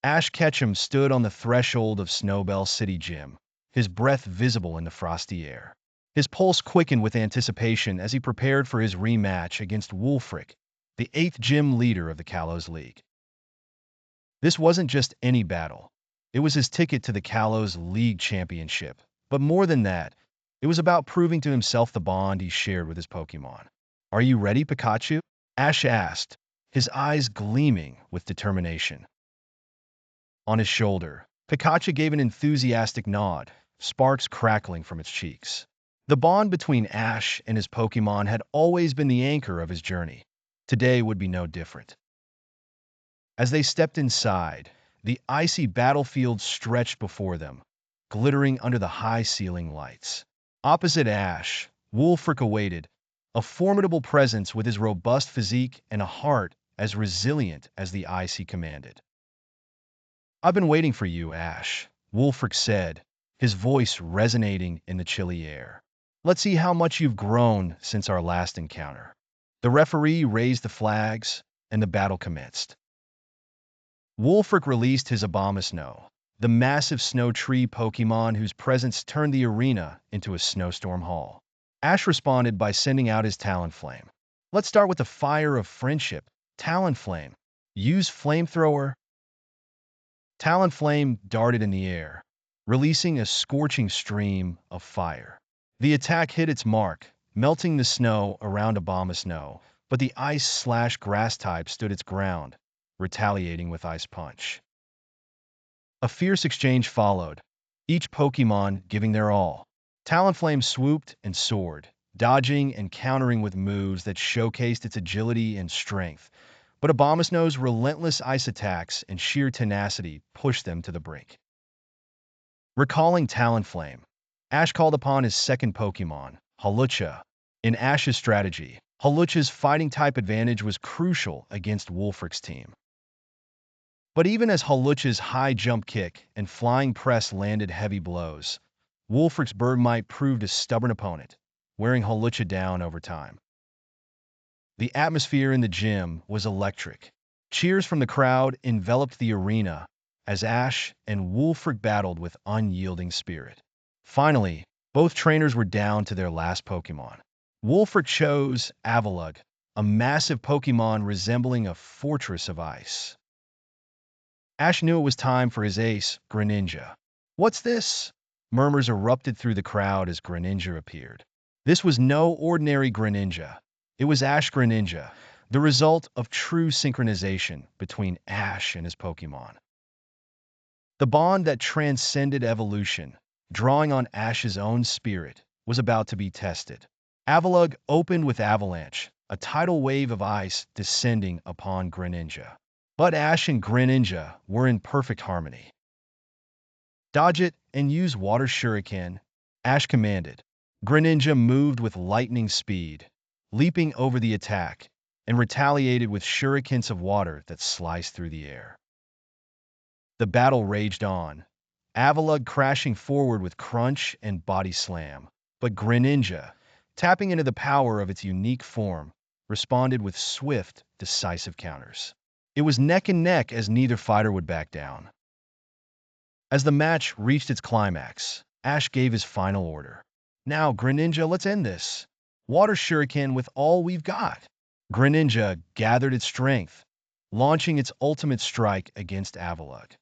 Ash Ketchum stood on the threshold of Snowbelle City Gym, his breath visible in the frosty air. His pulse quickened with anticipation as he prepared for his rematch against Wulfric, the 8th gym leader of the Kalos League. This wasn't just any battle. It was his ticket to the Kalos League Championship. But more than that, it was about proving to himself the bond he shared with his Pokémon. "Are you ready, Pikachu?" Ash asked, his eyes gleaming with determination. On his shoulder, Pikachu gave an enthusiastic nod, sparks crackling from its cheeks. The bond between Ash and his Pokémon had always been the anchor of his journey. Today would be no different. As they stepped inside, the icy battlefield stretched before them, glittering under the high ceiling lights. Opposite Ash, Wulfric awaited, a formidable presence with his robust physique and a heart as resilient as the ice he commanded. "I've been waiting for you, Ash," Wulfric said, his voice resonating in the chilly air. "Let's see how much you've grown since our last encounter." The referee raised the flags, and the battle commenced. Wulfric released his Abomasnow, the massive snow tree Pokémon whose presence turned the arena into a snowstorm hall. Ash responded by sending out his Talonflame. "Let's start with the fire of friendship. Talonflame. Use Flamethrower." Talonflame darted in the air, releasing a scorching stream of fire. The attack hit its mark, melting the snow around Abomasnow, but the ice/grass type stood its ground, retaliating with Ice Punch. A fierce exchange followed, each Pokémon giving their all. Talonflame swooped and soared, dodging and countering with moves that showcased its agility and strength, but Abomasnow's relentless ice attacks and sheer tenacity pushed them to the brink. Recalling Talonflame, Ash called upon his second Pokémon, Hawlucha. In Ash's strategy, Hawlucha's fighting-type advantage was crucial against Wulfric's team. But even as Hawlucha's high jump kick and flying press landed heavy blows, Wulfric's Bergmite proved a stubborn opponent, wearing Hawlucha down over time. The atmosphere in the gym was electric. Cheers from the crowd enveloped the arena as Ash and Wulfric battled with unyielding spirit. Finally, both trainers were down to their last Pokémon. Wulfric chose Avalugg, a massive Pokémon resembling a fortress of ice. Ash knew it was time for his ace, Greninja. "What's this?" Murmurs erupted through the crowd as Greninja appeared. This was no ordinary Greninja. It was Ash Greninja, the result of true synchronization between Ash and his Pokémon. The bond that transcended evolution, drawing on Ash's own spirit, was about to be tested. Avalugg opened with Avalanche, a tidal wave of ice descending upon Greninja. But Ash and Greninja were in perfect harmony. "Dodge it and use Water Shuriken," Ash commanded. Greninja moved with lightning speed, leaping over the attack, and retaliated with shurikens of water that sliced through the air. The battle raged on, Avalugg crashing forward with crunch and body slam, but Greninja, tapping into the power of its unique form, responded with swift, decisive counters. It was neck and neck as neither fighter would back down. As the match reached its climax, Ash gave his final order. "Now, Greninja, let's end this. Water Shuriken with all we've got." Greninja gathered its strength, launching its ultimate strike against Avalugg.